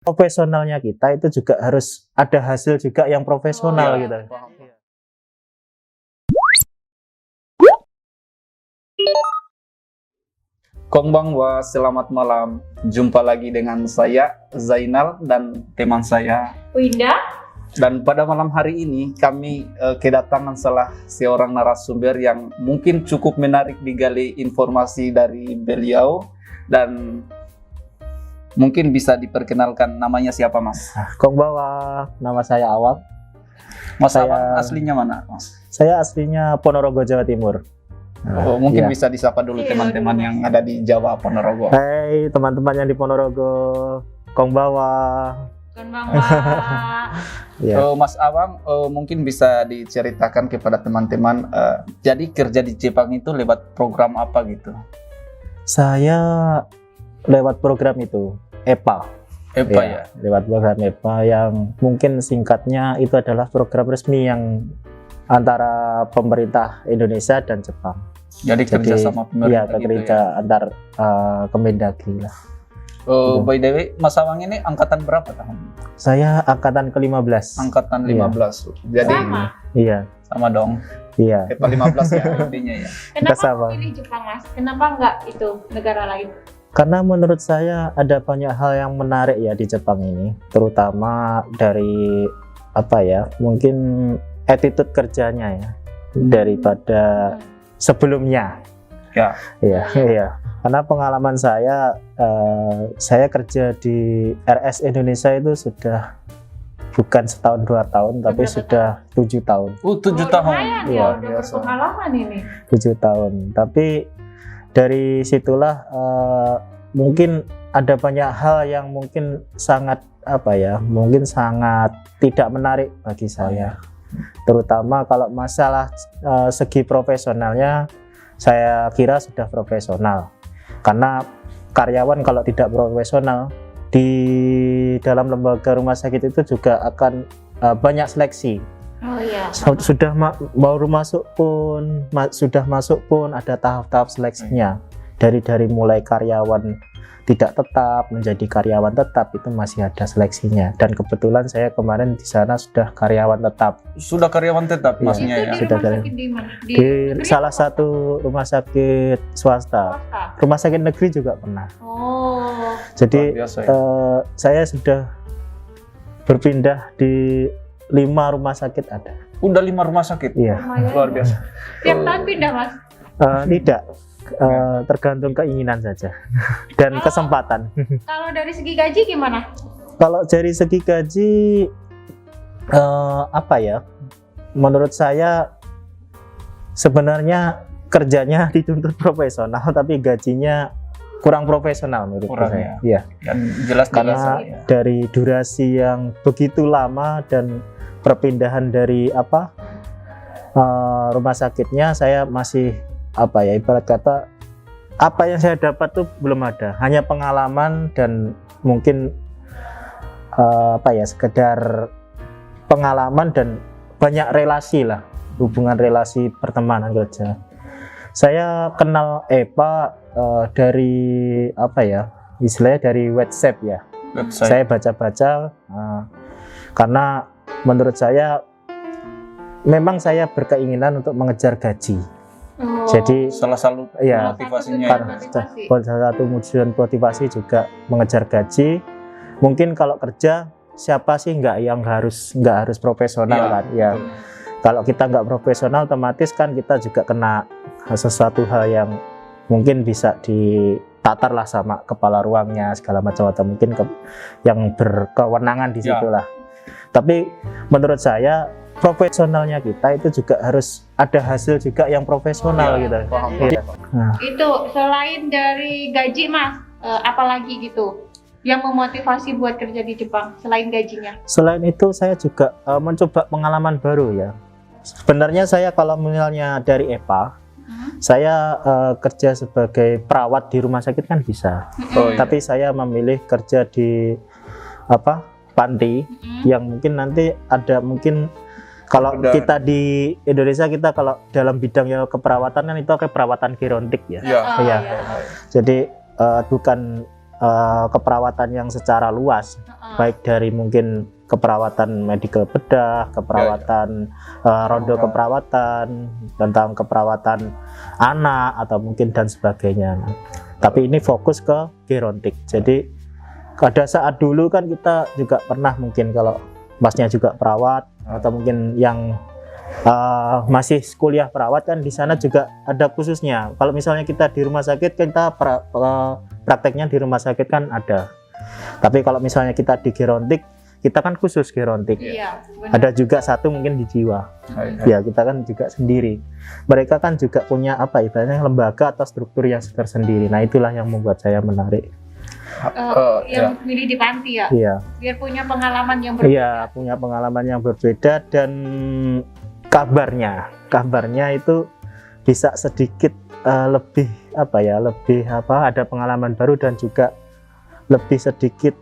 profesionalnya kita itu juga harus ada hasil juga yang profesional gitu. Konbanwa, selamat malam. Jumpa lagi dengan saya Zainal dan teman saya Winda. Dan pada malam hari ini kami kedatangan salah seorang narasumber yang mungkin cukup menarik digali informasi dari beliau, dan mungkin bisa diperkenalkan namanya siapa, Mas? Konbanwa, nama saya Awang. Mas Awang aslinya mana, Mas? Saya aslinya Ponorogo, Jawa Timur. Oh, mungkin bisa disapa dulu teman-teman yang ada di Jawa, Ponorogo. Hai teman-teman yang di Ponorogo, Konbanwa. Konbanwa. Mas Awang, mungkin bisa diceritakan kepada teman-teman, jadi kerja di Jepang itu lewat program apa gitu? Saya lewat program itu, EPA. EPA ya? Lewat program EPA yang mungkin singkatnya itu adalah program resmi yang antara pemerintah Indonesia dan Jepang. Jadi kerja sama pemerintah gitu kerja ya? Antar Kemendagri lah. By the way, Mas Awang ini angkatan berapa tahun? Saya angkatan ke-15. Angkatan 15. Jadi sama. Iya. Sama dong. Iya. EPA 15 ya intinya ya. Kenapa pilih Jepang, Mas? Kenapa enggak itu negara lain? Karena menurut saya ada banyak hal yang menarik ya di Jepang ini, terutama dari apa ya? Mungkin attitude kerjanya ya daripada sebelumnya. Ya. Iya. Karena pengalaman saya kerja di RS Indonesia itu sudah bukan setahun 2 tahun, tapi sudah 7 tahun. 7 tahun. Iya, udah berpengalaman ini. 7 tahun. Tapi dari situlah mungkin ada banyak hal yang mungkin sangat mungkin sangat tidak menarik bagi saya. Terutama kalau masalah segi profesionalnya, saya kira sudah profesional. Karena karyawan kalau tidak profesional di dalam lembaga rumah sakit itu juga akan banyak seleksi. Oh iya. Baru masuk pun ada tahap-tahap seleksinya. Dari mulai karyawan tidak tetap menjadi karyawan tetap itu masih ada seleksinya. Dan kebetulan saya kemarin di sana sudah karyawan tetap. Sudah karyawan tetap masnya ya? Sudah karyawan. Di mana? Di salah satu rumah sakit swasta. Rumah sakit negeri juga pernah. Oh. Jadi biasa, ya? Saya sudah berpindah di 5 rumah sakit ada. Udah 5 rumah sakit? Iya. Luar biasa. Tiap tahun pindah, Mas? Tidak. Tergantung keinginan saja dan kesempatan. Kalau dari segi gaji gimana? Kalau dari segi gaji menurut saya sebenarnya kerjanya dituntut profesional tapi gajinya kurang profesional menurut saya. Iya. Jelas karena dari durasi yang begitu lama dan perpindahan dari rumah sakitnya, saya masih ibarat kata apa yang saya dapat tuh belum ada, hanya pengalaman dan mungkin sekedar pengalaman dan banyak relasi lah, hubungan relasi pertemanan kerja. Saya kenal EPA dari istilahnya dari website ya. Saya baca-baca karena menurut saya memang saya berkeinginan untuk mengejar gaji. Jadi salah satu motivasinya salah satu motivasi juga mengejar gaji. Mungkin kalau kerja siapa sih yang harus profesional kan ya. Kalau kita nggak profesional otomatis kan kita juga kena sesuatu hal yang mungkin bisa ditatar lah sama kepala ruangnya segala macam, atau mungkin yang berkewenangan di situlah. Tapi menurut saya profesionalnya kita itu juga harus ada hasil juga yang profesional gitu. Nah. Itu selain dari gaji, Mas, apalagi gitu yang memotivasi buat kerja di Jepang selain gajinya? Selain itu saya juga mencoba pengalaman baru ya. Sebenarnya saya kalau misalnya dari EPA, saya kerja sebagai perawat di rumah sakit kan bisa. Tapi saya memilih kerja di panti yang mungkin nanti ada mungkin. Kalau kita di Indonesia, kita kalau dalam bidang keperawatan kan itu perawatan gerontik ya. Jadi bukan keperawatan yang secara luas, baik dari mungkin keperawatan medical bedah, keperawatan rondo keperawatan, tentang keperawatan anak atau mungkin dan sebagainya. Tapi ini fokus ke gerontik. Jadi pada saat dulu kan kita juga pernah mungkin kalau masnya juga perawat atau mungkin yang masih kuliah perawat kan di sana juga ada khususnya. Kalau misalnya kita di rumah sakit kita prakteknya di rumah sakit kan ada. Tapi kalau misalnya kita di gerontik kita kan khusus gerontik. Iya, Ada juga satu mungkin di jiwa. Ya kita kan juga sendiri. Mereka kan juga punya apa ibaratnya lembaga atau struktur yang tersendiri. Nah itulah yang membuat saya menarik. yang milih di panti ya. Iya. Biar punya pengalaman yang berbeda. Iya punya pengalaman yang berbeda dan kabarnya itu bisa sedikit lebih ada pengalaman baru dan juga lebih sedikit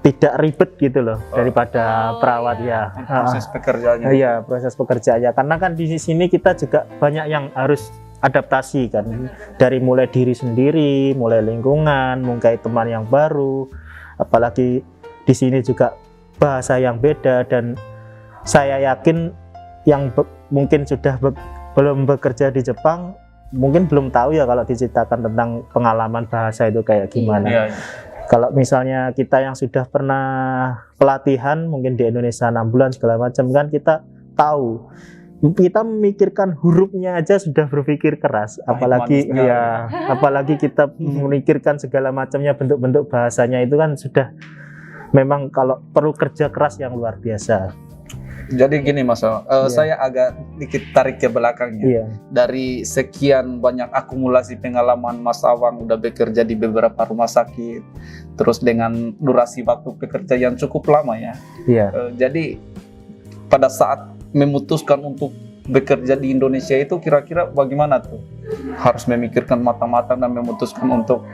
tidak ribet gitu loh daripada perawat ya. Proses pekerjaannya. Iya, proses pekerjaannya. Karena kan di sini kita juga banyak yang harus adaptasi kan. Dari mulai diri sendiri, mulai lingkungan, mulai teman yang baru. Apalagi di sini juga bahasa yang beda dan saya yakin yang mungkin sudah belum bekerja di Jepang mungkin belum tahu ya kalau diceritakan tentang pengalaman bahasa itu kayak gimana. Iya. Kalau misalnya kita yang sudah pernah pelatihan mungkin di Indonesia 6 bulan segala macam kan kita tahu, kita memikirkan hurufnya aja sudah berpikir keras, apalagi kita memikirkan segala macamnya bentuk-bentuk bahasanya itu kan sudah memang kalau perlu kerja keras yang luar biasa. Jadi gini Mas, saya agak dikit tarik ke belakangnya. Iya. Dari sekian banyak akumulasi pengalaman Mas Awang udah bekerja di beberapa rumah sakit, terus dengan durasi waktu bekerja yang cukup lama ya. Iya. Jadi pada saat memutuskan untuk bekerja di Indonesia itu kira-kira bagaimana tuh? Harus memikirkan matang-matang dan memutuskan untuk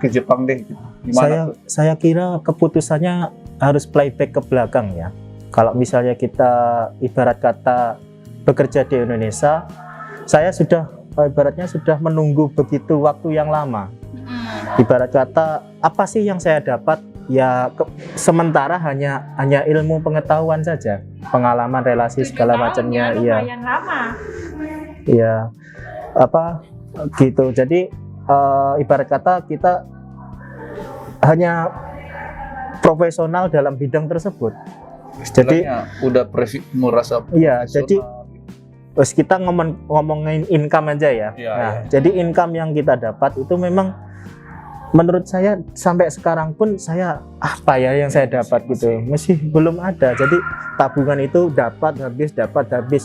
ke Jepang deh. Gimana tuh? Saya kira keputusannya harus playback ke belakang ya. Kalau misalnya kita ibarat kata bekerja di Indonesia, saya sudah ibaratnya sudah menunggu begitu waktu yang lama. Ibarat kata apa sih yang saya dapat? Ya sementara hanya ilmu pengetahuan saja, pengalaman relasi segala macamnya. Iya. Lumayan lama. Iya. Apa gitu. Jadi ibarat kata kita hanya profesional dalam bidang tersebut. Jadi udah merasa iya, jadi terus kita ngomongin income aja ya. Jadi income yang kita dapat itu memang menurut saya sampai sekarang pun saya apa ya yang saya dapat gitu masih belum ada. Jadi tabungan itu dapat habis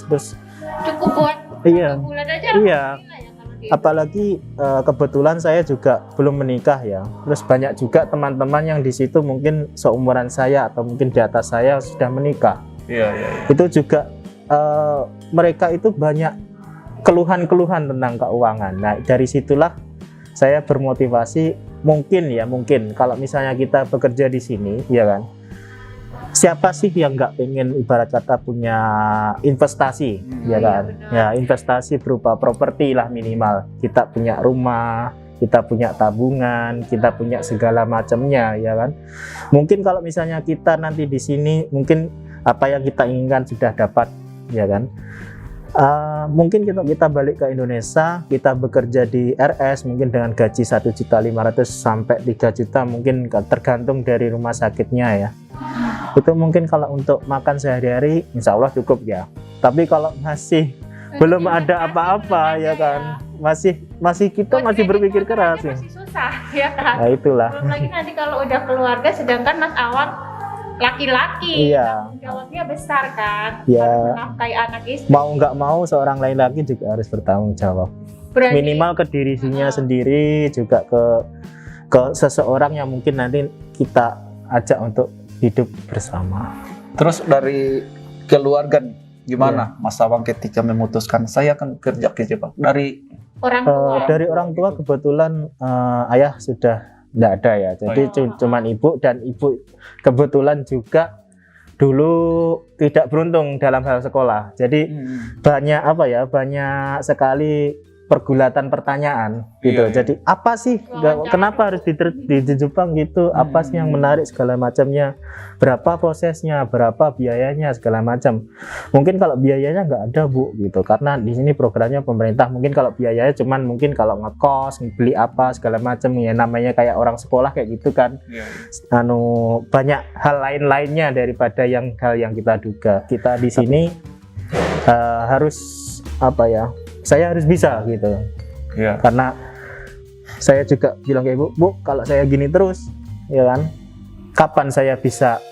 terus cukup buat iya. bulan aja. Iya. Apalagi kebetulan saya juga belum menikah ya. Terus banyak juga teman-teman yang di situ mungkin seumuran saya atau mungkin di atas saya sudah menikah. Iya. Itu juga mereka itu banyak keluhan-keluhan tentang keuangan. Nah, dari situlah saya bermotivasi mungkin kalau misalnya kita bekerja di sini, ya kan. Siapa sih yang nggak pengen ibarat kata punya investasi, ya kan? Ya investasi berupa properti lah minimal. Kita punya rumah, kita punya tabungan, kita punya segala macamnya, ya kan? Mungkin kalau misalnya kita nanti di sini, mungkin apa yang kita inginkan sudah dapat, ya kan? Mungkin kita balik ke Indonesia, kita bekerja di RS mungkin dengan gaji 1.500.000 sampai 3 juta mungkin tergantung dari rumah sakitnya ya. Itu mungkin kalau untuk makan sehari-hari insya Allah cukup ya. Tapi kalau masih belum ada apa-apa ya kan, masih kita masih berpikir keras ya. Masih susah ya kan. Nah itulah. Belum lagi nanti kalau udah keluarga, sedangkan Mas Awang laki-laki, iya. tanggung jawabnya besar kan, ya. harus menafkahi anak istri. Mau nggak mau seorang laki-laki juga harus bertanggung jawab. Berarti, minimal ke dirinya sendiri, juga ke seseorang yang mungkin nanti kita ajak untuk hidup bersama. Terus dari keluarga gimana Mas Awang ketika memutuskan saya akan kerja ke Jepang? Dari orang tua kebetulan ayah sudah tidak ada ya, jadi cuman ibu, dan ibu kebetulan juga dulu tidak beruntung dalam hal sekolah, jadi banyak sekali pergulatan pertanyaan gitu. Iya, iya. Jadi apa sih kenapa harus di Jepang gitu? Apa sih yang menarik segala macamnya? Berapa prosesnya? Berapa biayanya segala macam? Mungkin kalau biayanya nggak ada Bu gitu. Karena di sini programnya pemerintah. Mungkin kalau biayanya cuman mungkin kalau ngekos, beli apa segala macam ya namanya kayak orang sekolah kayak gitu kan. Iya. Banyak hal lain-lainnya daripada hal yang kita duga. Kita di sini harus apa ya? Saya harus bisa gitu. Iya. Karena saya juga bilang ke Bu, kalau saya gini terus, ya kan, kapan saya bisa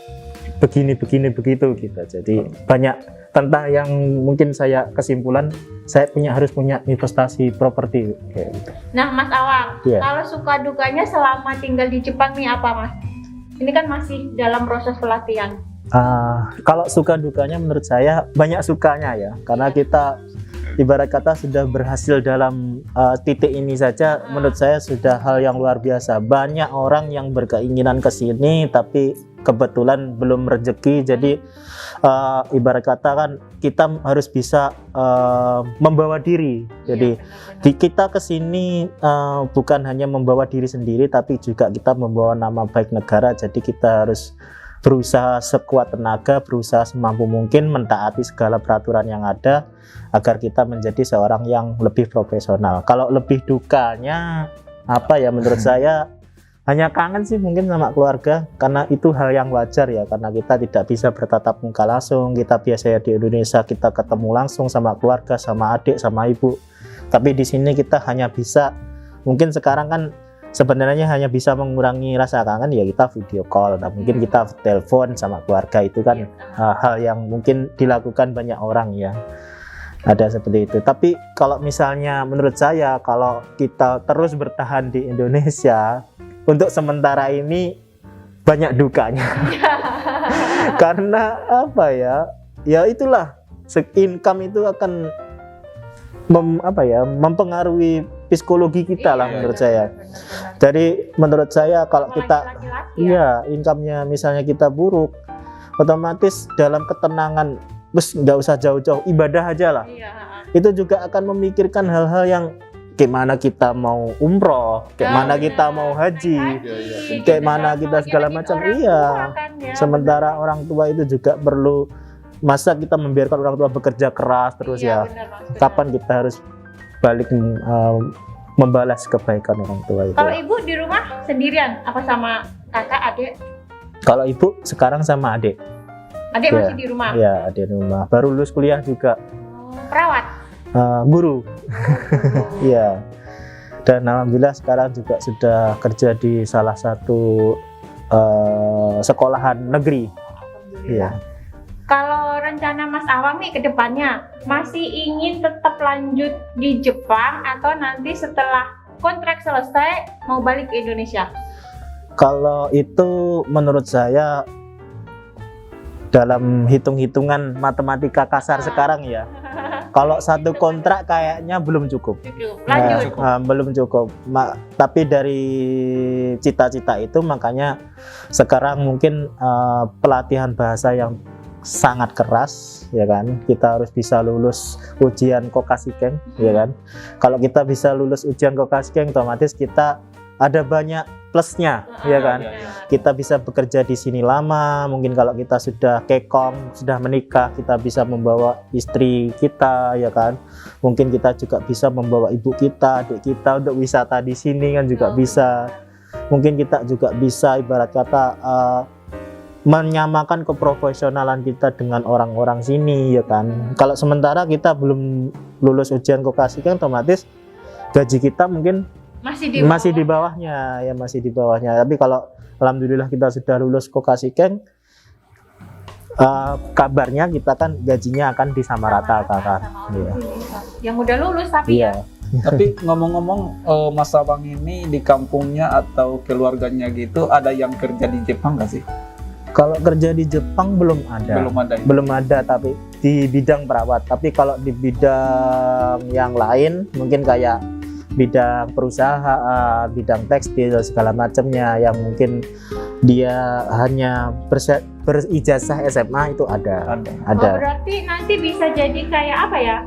begini begitu gitu. Jadi banyak tentang yang mungkin saya kesimpulan, saya harus punya investasi properti kayak gitu. Nah, Mas Awang, Iya. kalau suka dukanya selama tinggal di Jepang nih apa, Mas? Ini kan masih dalam proses pelatihan. Kalau suka dukanya menurut saya banyak sukanya ya, karena kita ibarat kata sudah berhasil dalam titik ini saja, menurut saya sudah hal yang luar biasa. Banyak orang yang berkeinginan ke sini tapi kebetulan belum rezeki, jadi ibarat kata kan kita harus bisa membawa diri. Jadi kita ke sini bukan hanya membawa diri sendiri tapi juga kita membawa nama baik negara. Jadi kita harus berusaha sekuat tenaga, berusaha semampu mungkin mentaati segala peraturan yang ada agar kita menjadi seorang yang lebih profesional. Kalau lebih dukanya apa ya, menurut saya hanya kangen sih mungkin sama keluarga, karena itu hal yang wajar ya, karena kita tidak bisa bertatap muka langsung. Kita biasanya di Indonesia kita ketemu langsung sama keluarga, sama adik, sama ibu, tapi di sini kita hanya bisa, mungkin sekarang kan sebenarnya hanya bisa mengurangi rasa kangen ya kita video call, nah mungkin kita telepon sama keluarga, itu kan hal yang mungkin dilakukan banyak orang ya, ada seperti itu. Tapi kalau misalnya menurut saya kalau kita terus bertahan di Indonesia untuk sementara ini banyak dukanya karena apa ya, ya itulah income itu akan mempengaruhi psikologi kita lah menurut saya. Jadi menurut saya kalau kita income-nya misalnya kita buruk, otomatis dalam ketenangan nggak usah jauh-jauh, ibadah aja lah. Itu juga akan memikirkan hal-hal yang kayak mana kita mau umroh, kayak mana kita mau haji, kayak mana kita segala macam. Iya. Sementara orang tua itu juga perlu, masa kita membiarkan orang tua bekerja keras terus ya. Kapan kita harus balik membalas kebaikan orang tua itu. Kalau ibu di rumah sendirian apa sama kakak, adik? Kalau ibu sekarang sama adik. Adik masih di rumah? Iya, adik di rumah. Baru lulus kuliah juga. Perawat? Guru. Iya. Dan alhamdulillah sekarang juga sudah kerja di salah satu sekolahan negeri. Iya. Kalau rencana Mas Awang nih ke depannya, masih ingin tetap lanjut di Jepang atau nanti setelah kontrak selesai mau balik ke Indonesia? Kalau itu menurut saya dalam hitung-hitungan matematika kasar sekarang ya, kalau satu kontrak kayaknya belum cukup. Lanjut. Belum cukup. Tapi dari cita-cita itu makanya sekarang mungkin pelatihan bahasa yang sangat keras ya kan, kita harus bisa lulus ujian Kokashiken ya kan. Kalau kita bisa lulus ujian Kokashiken otomatis kita ada banyak plusnya ya kan. Kita bisa bekerja di sini lama, mungkin kalau kita sudah kekong, sudah menikah, kita bisa membawa istri kita ya kan. Mungkin kita juga bisa membawa ibu kita, adik kita untuk wisata di sini kan juga bisa. Mungkin kita juga bisa ibarat kata menyamakan keprofesionalan kita dengan orang-orang sini ya kan. Kalau sementara kita belum lulus ujian Kokashiken otomatis gaji kita mungkin masih di bawahnya ya, masih di bawahnya. Tapi kalau alhamdulillah kita sudah lulus Kokashiken, kabarnya kita kan gajinya akan disamaratakan. Iya. Yang udah lulus tapi Iya. Tapi ngomong-ngomong, Mas Awang ini di kampungnya atau keluarganya gitu ada yang kerja di Jepang nggak sih? Kalau kerja di Jepang belum ada. Belum ada, tapi di bidang perawat. Tapi kalau di bidang yang lain, mungkin kayak bidang perusahaan, bidang tekstil segala macamnya, yang mungkin dia hanya berijazah SMA itu ada. Oh, berarti nanti bisa jadi kayak apa ya?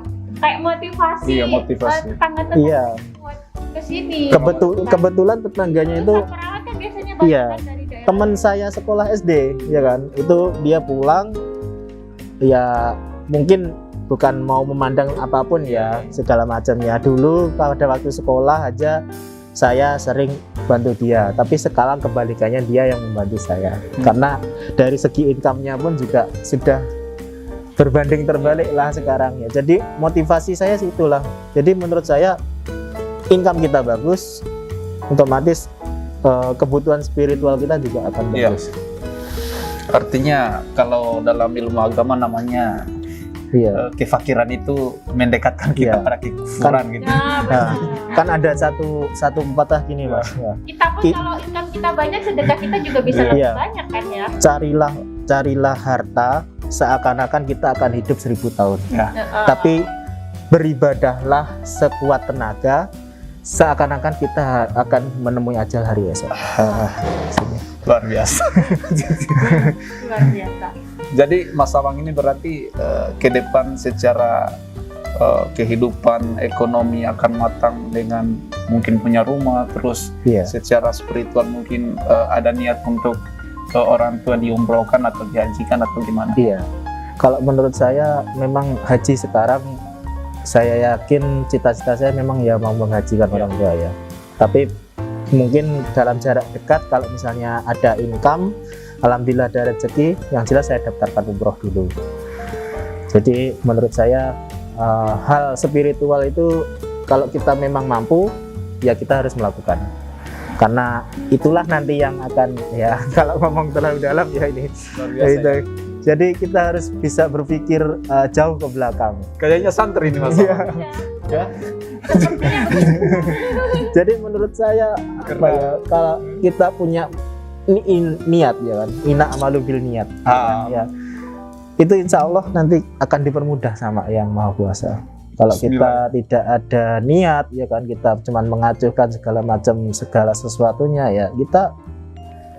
kayak motivasi. Iya, motivasi. Tetangga-tetangga Iya. buat kesini. Kebetulan tetangganya itu Lulusan perawat kan biasanya banyak iya, kan dari daerah. teman saya sekolah SD, ya kan. Itu dia pulang, ya mungkin bukan mau memandang apapun ya segala macam ya. Dulu pada waktu sekolah aja saya sering bantu dia, tapi sekarang kebalikannya dia yang membantu saya. Karena dari segi income-nya pun juga sudah berbanding terbalik lah sekarang ya. Jadi motivasi saya sih itulah. Jadi menurut saya income kita bagus, otomatis kebutuhan spiritual kita juga akan Iya. bagus. Artinya kalau dalam ilmu agama namanya Iya. kefakiran itu mendekatkan kita Iya. pada kekufuran gitu. Nah, Nah, benar. kan ada satu pepatah gini mas, ya. Kita pun kalau income kita banyak, sedekah kita juga bisa Iya. lebih banyak kan ya. Carilah harta seakan-akan kita akan hidup 1000 tahun. Tapi beribadahlah sekuat tenaga seakan-akan kita akan menemui ajal hari esok. Sini. Luar biasa. Luar biasa. Jadi Mas Awang ini berarti ke depan secara kehidupan ekonomi akan matang dengan mungkin punya rumah, terus Iya. secara spiritual mungkin ada niat untuk orang tua diumrohkan atau dihajikan atau gimana? Iya. Kalau menurut saya memang haji sekarang, saya yakin cita-cita saya memang ya mau menghajikan orang tua ya. Tapi mungkin dalam jarak dekat kalau misalnya ada income, alhamdulillah ada rezeki, yang jelas saya daftarkan umroh dulu. Jadi menurut saya hal spiritual itu kalau kita memang mampu ya kita harus melakukan. Karena itulah nanti yang akan ya kalau ngomong terlalu dalam ya ini. Luar Ya, biasa. itu. Jadi kita harus bisa berpikir jauh ke belakang. Kayaknya santri ini Mas Awang. Ya. Jadi menurut saya apa ya, kalau kita punya niat ya kan, ina amalu bil niat ya, itu insya Allah nanti akan dipermudah sama yang Maha Kuasa. Kalau kita tidak ada niat ya kan, kita cuma mengacuhkan segala sesuatunya ya kita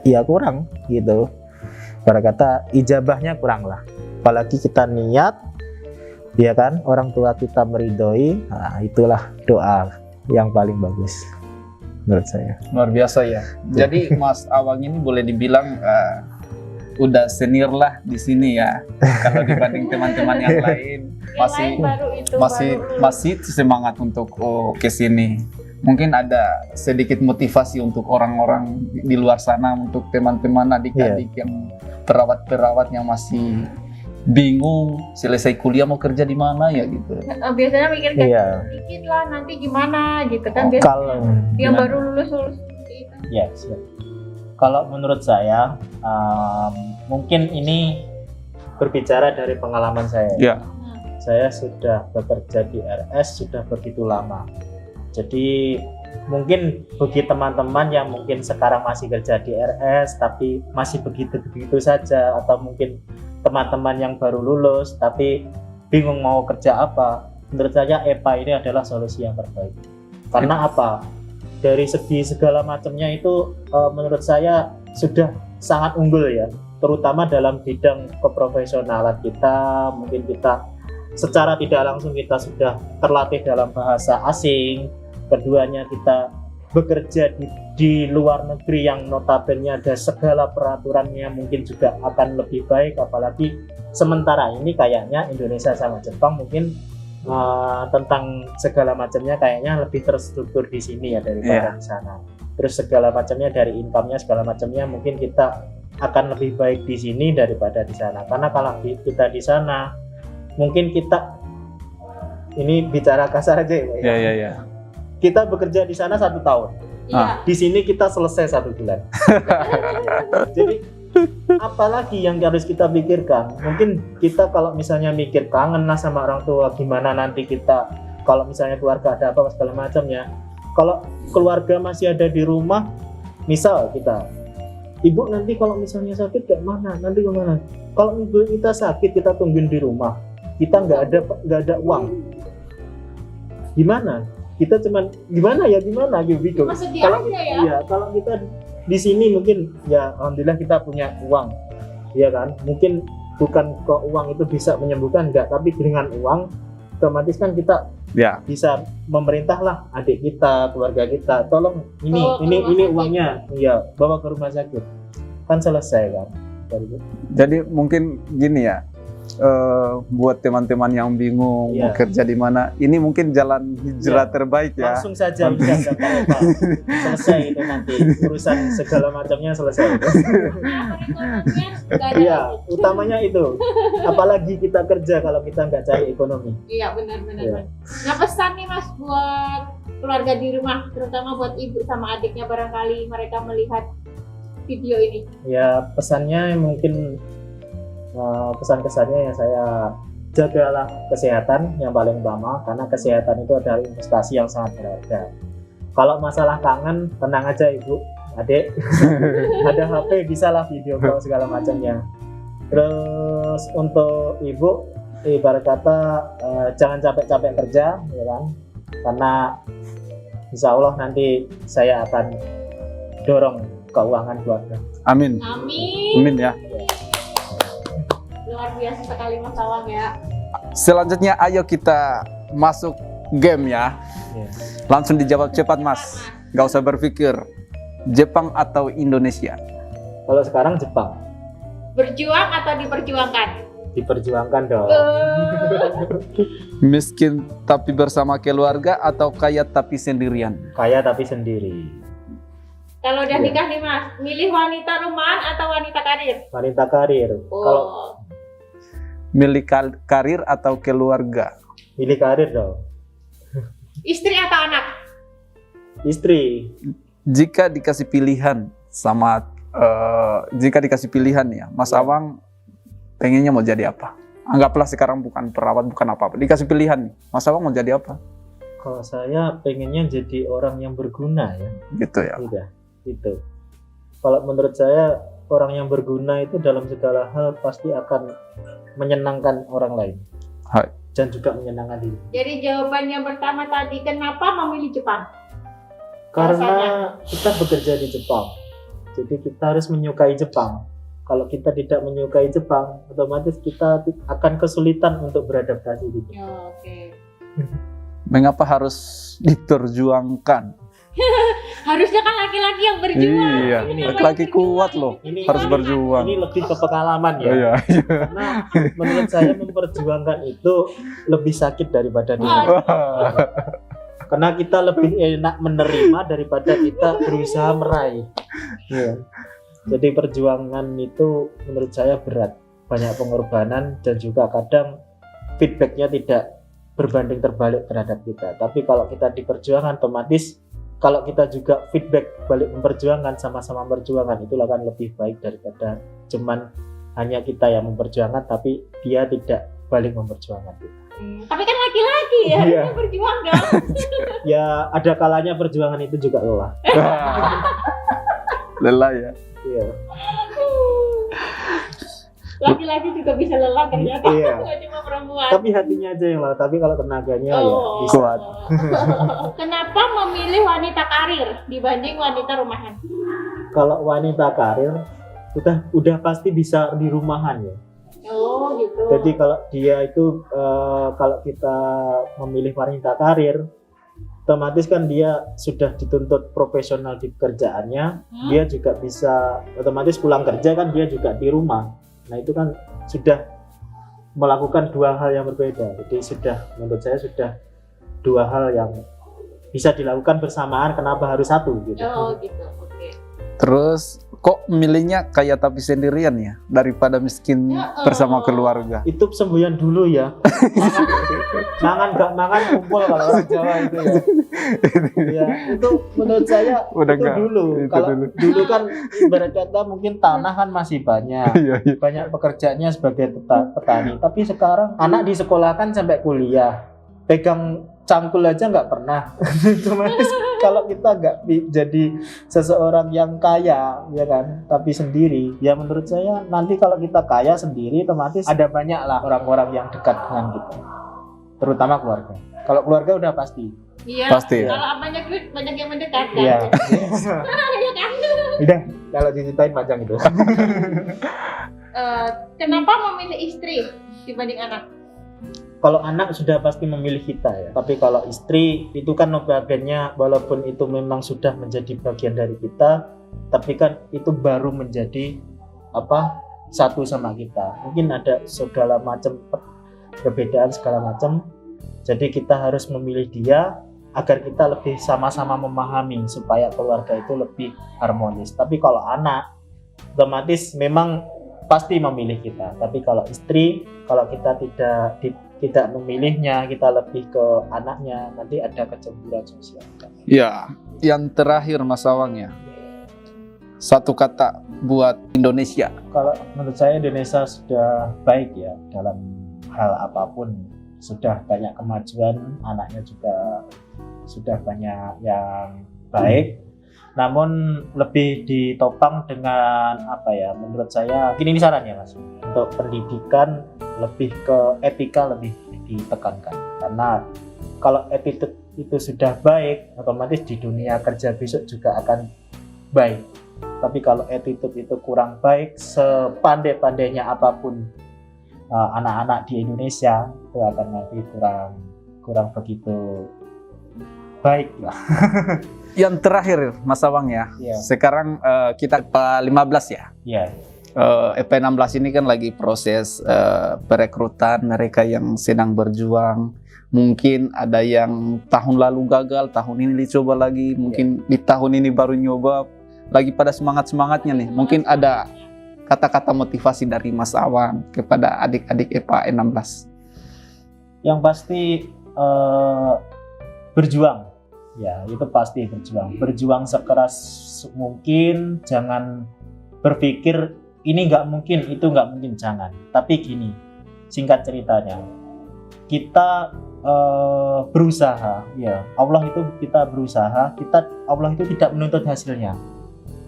ya kurang gitu. Pada kata ijabahnya kurang lah. Apalagi kita niat ya kan, orang tua kita meridhoi, nah, itulah doa yang paling bagus menurut saya. Luar biasa ya. Jadi Mas Awang ini boleh dibilang udah senior lah di sini ya. Kalau dibanding teman-teman yang lain masih semangat untuk ke sini. Mungkin ada sedikit motivasi untuk orang-orang di luar sana, untuk teman-teman adik-adik yang perawat-perawat yang masih bingung selesai kuliah mau kerja di mana ya gitu. Biasanya mikir kayak Iya. dikit lah nanti gimana gitu kan, biasanya Kalau yang baru lulus seperti itu. ya, siap. Kalau menurut saya mungkin ini berbicara dari pengalaman saya. Ya. Saya sudah bekerja di RS sudah begitu lama. Jadi mungkin bagi teman-teman yang mungkin sekarang masih kerja di RS tapi masih begitu-begitu saja, atau mungkin teman-teman yang baru lulus tapi bingung mau kerja apa, menurut saya EPA ini adalah solusi yang terbaik. Karena apa? Dari segi segala macamnya itu menurut saya sudah sangat unggul ya, terutama dalam bidang keprofesionalan kita. Mungkin kita secara tidak langsung kita sudah terlatih dalam bahasa asing, keduanya kita bekerja di luar negeri yang notabene ada segala peraturannya mungkin juga akan lebih baik, apalagi sementara ini kayaknya Indonesia sama Jepang mungkin tentang segala macamnya kayaknya lebih terstruktur di sini ya daripada di sana. Terus segala macamnya dari income-nya segala macamnya mungkin kita akan lebih baik di sini daripada di sana. Karena kalau kita di sana mungkin kita ini bicara kasar aja ya. Ya. Kita bekerja di sana 1 tahun. Iya. Di sini kita selesai 1 bulan. Jadi apalagi yang harus kita pikirkan? Mungkin kita kalau misalnya mikir kangen lah sama orang tua, gimana nanti kita kalau misalnya keluarga ada apa segala macamnya. Kalau keluarga masih ada di rumah, misal kita, ibu nanti kalau misalnya sakit kayak mana? Nanti kemana? Kalau ibu kita sakit kita tungguin di rumah, kita nggak ada uang. Gimana? Kita cuman gimana gitu. Sedih Kalau aja ya. iya, kalau kita di sini mungkin ya alhamdulillah kita punya uang, ya kan? Mungkin bukan kok uang itu bisa menyembuhkan, enggak, tapi dengan uang otomatis kan kita Ya. bisa memerintah lah adik kita, keluarga kita, tolong ini Bawa ke ini rumah ini sakit. uangnya, iya bawa ke rumah sakit, kan selesai kan. Jadi mungkin gini ya, buat teman-teman yang bingung mau Iya. kerja di mana, ini mungkin jalan hijrah terbaik ya. Langsung saja udah Jakarta. Selesai itu nanti urusan segala macamnya selesai. Perekonomian nggak ada Iya, lagi. utamanya itu. Apalagi kita kerja kalau kita nggak cari ekonomi. Iya benar-benar. Iya. Nah pesan nih Mas buat keluarga di rumah, terutama buat ibu sama adiknya barangkali mereka melihat video ini. Ya pesannya mungkin pesan-kesannya yang saya jagalah kesehatan yang paling utama, karena kesehatan itu adalah investasi yang sangat berharga. Kalau masalah kangen, tenang aja ibu, adik, ada HP bisa lah video call segala macamnya. Terus untuk ibu, ibarat kata jangan capek-capek kerja, ya kan? Karena insya Allah nanti saya akan dorong keuangan keluarga. Amin. Amin. Amin ya. Luar biasa sekali Mas Awang ya. Selanjutnya ayo kita masuk game ya. Ya. Langsung dijawab cepat Mas. Gak usah berpikir. Jepang atau Indonesia? Kalau sekarang Jepang Berjuang atau diperjuangkan? diperjuangkan dong. Miskin tapi bersama keluarga atau kaya tapi sendirian? Kaya tapi sendiri. Kalau udah Iya. nikah nih Mas, milih wanita rumahan atau wanita karir? Wanita karir. Kalau Oh, Milih karir atau keluarga? milih karir dong. istri atau anak? Istri. Jika dikasih pilihan jika dikasih pilihan ya, Mas Ya. Awang pengennya mau jadi apa? Anggaplah sekarang bukan perawat, bukan apa-apa. Dikasih pilihan nih, Mas Awang mau jadi apa? Kalau saya pengennya jadi orang yang berguna ya. Gitu ya. Udah, itu. Kalau menurut saya orang yang berguna itu dalam segala hal pasti akan menyenangkan orang lain. Hai. Dan juga menyenangkan diri. Jadi jawaban yang pertama tadi, kenapa memilih Jepang? Karena kita bekerja di Jepang. Jadi kita harus menyukai Jepang. Kalau kita tidak menyukai Jepang, otomatis kita akan kesulitan untuk beradaptasi di Jepang. Ya, oke. Mengapa harus diperjuangkan? Harusnya kan laki-laki yang berjuang. Iya, Ini laki-laki namanya kuat berjuang. loh. Ini Harus berjuang. Ini lebih ke pengalaman ya. Iya. Karena menurut saya memperjuangkan itu lebih sakit daripada diri. Karena kita lebih enak menerima daripada kita berusaha meraih. Iya. Jadi perjuangan itu menurut saya berat, banyak pengorbanan dan juga kadang feedbacknya tidak berbanding terbalik terhadap kita. Tapi kalau kita di perjuangan, otomatis kalau kita juga feedback balik memperjuangkan, sama-sama memperjuangkan, itu akan lebih baik daripada cuman hanya kita yang memperjuangkan tapi dia tidak balik memperjuangkan kita. Tapi kan laki-laki ya, Iya. harusnya berjuang dong. Ya ada kalanya perjuangan itu juga lelah. Lelah ya. Iya. Laki-laki juga bisa lelah ternyata. Iya. Nggak cuma perempuan. Tapi hatinya aja yang lelah. Tapi kalau tenaganya ya Oh. bisa. Kuat. Kenapa memilih wanita karir dibanding wanita rumahan? Kalau wanita karir udah pasti bisa di rumahan ya. Oh gitu. Jadi kalau dia itu kalau kita memilih wanita karir, otomatis kan dia sudah dituntut profesional di pekerjaannya, dia juga bisa otomatis pulang kerja kan dia juga di rumah. Nah itu kan sudah melakukan dua hal yang berbeda. Jadi sudah menurut saya sudah dua hal yang bisa dilakukan bersamaan. Kenapa harus satu gitu? Oh gitu. Oke. Terus kok milihnya kaya tapi sendirian ya daripada miskin Ya, bersama keluarga? Itu semboyan dulu ya. Mangan gak mangan kumpul kalau orang Jawa itu ya. Ya, itu menurut saya Udah itu nggak, dulu. itu Kalau dulu. dulu kan ibarat kata mungkin tanah kan masih banyak. Iya, iya. Banyak pekerjaannya sebagai petani. Tapi sekarang anak disekolahkan sampai kuliah. Pegang cangkul aja nggak pernah. Otomatis kalau kita nggak jadi seseorang yang kaya, ya kan, tapi sendiri, ya menurut saya nanti kalau kita kaya sendiri, otomatis ada banyak lah orang-orang yang dekat dengan kita, terutama keluarga. Kalau keluarga udah pasti. Iya. Pasti. Kalau banyak duit banyak yang mendekat kan. Iya. Iya kan? Udah, kalau diceritain panjang itu. Kenapa memilih istri dibanding anak? kalau anak sudah pasti memilih kita ya. Tapi kalau istri itu kan notabene walaupun itu memang sudah menjadi bagian dari kita, tapi kan itu baru menjadi satu sama kita. Mungkin ada segala macam perbedaan segala macam. Jadi kita harus memilih dia agar kita lebih sama-sama memahami supaya keluarga itu lebih harmonis. Tapi kalau anak otomatis memang pasti memilih kita. Tapi kalau istri, kalau kita tidak memilihnya, kita lebih ke anaknya, nanti ada kecemburuan sosial. Ya, yang terakhir Mas Awang ya. Satu kata buat Indonesia. Kalau menurut saya Indonesia sudah baik ya dalam hal apapun. Sudah banyak kemajuan, anaknya juga sudah banyak yang baik. Namun lebih ditopang dengan menurut saya ini saran ya Mas, untuk pendidikan lebih ke etika lebih ditekankan, karena kalau attitude itu sudah baik otomatis di dunia kerja besok juga akan baik. Tapi kalau attitude itu kurang baik, sepandai-pandainya apapun anak-anak di Indonesia itu akan nanti kurang begitu baik lah. Yang terakhir Mas Awang ya. Yeah. Sekarang kita EP15 ya. Iya. EP16 ini kan lagi proses perekrutan mereka yang sedang berjuang. Mungkin ada yang tahun lalu gagal, tahun ini dicoba lagi. Mungkin di tahun ini baru nyoba, lagi pada semangat-semangatnya nih. Mungkin ada kata-kata motivasi dari Mas Awang kepada adik-adik EPA 16. Yang pasti berjuang. Ya, itu pasti berjuang sekeras mungkin. Jangan berpikir ini nggak mungkin, itu nggak mungkin, jangan. Tapi gini, singkat ceritanya, kita berusaha, ya Allah itu kita berusaha, Allah itu tidak menuntut hasilnya,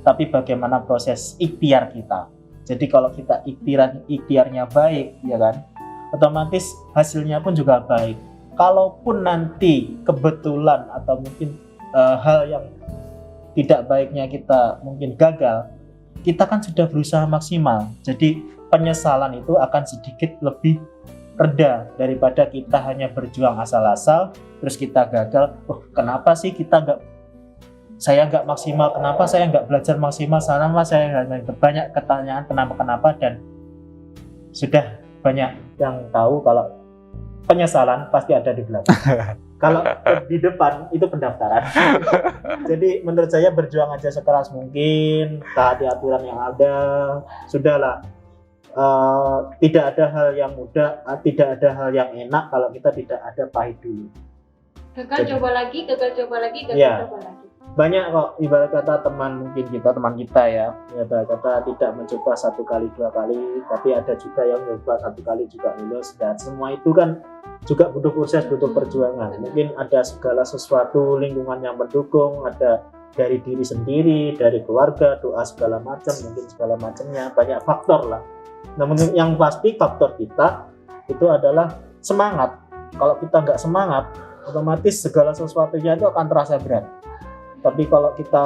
tapi bagaimana proses ikhtiar kita. Jadi kalau kita ikhtiarnya baik, ya kan, otomatis hasilnya pun juga baik. Kalaupun nanti kebetulan atau mungkin hal yang tidak baiknya kita mungkin gagal, kita kan sudah berusaha maksimal. Jadi penyesalan itu akan sedikit lebih reda daripada kita hanya berjuang asal-asal terus kita gagal. Oh, kenapa sih saya nggak maksimal? Kenapa saya nggak belajar maksimal? Saya banyak pertanyaan kenapa dan sudah banyak yang tahu kalau penyesalan pasti ada di belakang. Kalau di depan itu pendaftaran. Jadi menurut saya berjuang aja sekeras mungkin, taati aturan yang ada. Sudahlah, tidak ada hal yang mudah, tidak ada hal yang enak kalau kita tidak ada pahit dulu. Gagal coba lagi, gagal coba lagi. Banyak kok ibarat kata teman kita ya, ibarat kata tidak mencoba 1 kali 2 kali, tapi ada juga yang mencoba 1 kali juga lulus, dan semua itu kan juga butuh proses, butuh perjuangan. Mungkin ada segala sesuatu lingkungan yang mendukung, ada dari diri sendiri, dari keluarga, doa segala macam, mungkin segala macamnya, banyak faktor lah. Namun yang pasti faktor kita itu adalah semangat. Kalau kita nggak semangat, otomatis segala sesuatunya itu akan terasa berat. Tapi kalau kita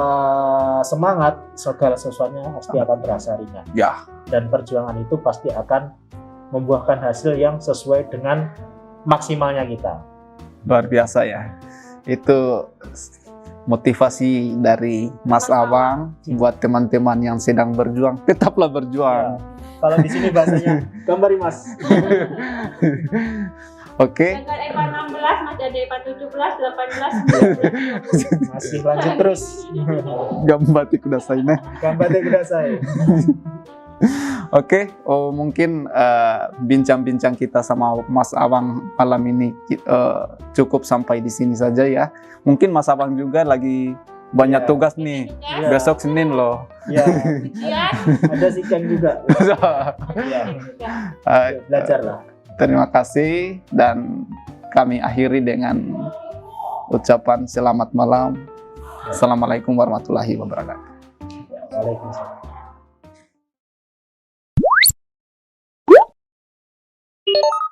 semangat, segala sesuatunya pasti akan terasa ringan. Ya. Dan perjuangan itu pasti akan membuahkan hasil yang sesuai dengan maksimalnya kita. Luar biasa ya. Itu motivasi dari Mas Awang buat teman-teman yang sedang berjuang. Tetaplah berjuang. Ya. Kalau di sini bahasanya gambari Mas. Oke. Gagal EPA 16, masih ada EPA 17, 18, 19. Masih lanjut terus. Gambate kudasai ne. Gambate kudasai. Oke, mungkin bincang-bincang kita sama Mas Awang malam ini cukup sampai di sini saja ya. Mungkin Mas Awang juga lagi banyak tugas nih. Ya. Besok Senin loh. Ya. Ujian. Ada sikan juga. Ya. Belajar lah. Terima kasih, dan kami akhiri dengan ucapan selamat malam. Assalamualaikum warahmatullahi wabarakatuh. Waalaikumsalam.